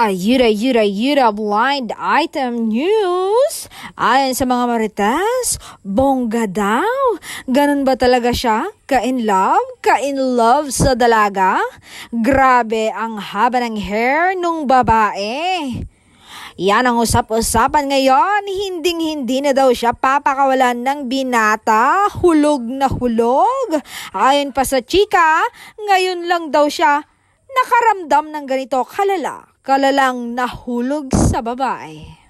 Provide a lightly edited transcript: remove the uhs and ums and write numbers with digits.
Ayuda blind item news. Ayon sa mga marites, bongga daw. Ganun ba talaga siya? Ka-in love? Ka-in love sa dalaga? Grabe ang haba ng hair nung babae. Yan ang usap-usapan ngayon. Hinding-hindi na daw siya papakawalan ng binata. Hulog na hulog. Ayon pa sa chika, ngayon lang daw siya nakaramdam ng ganito kalalang nahulog sa babae.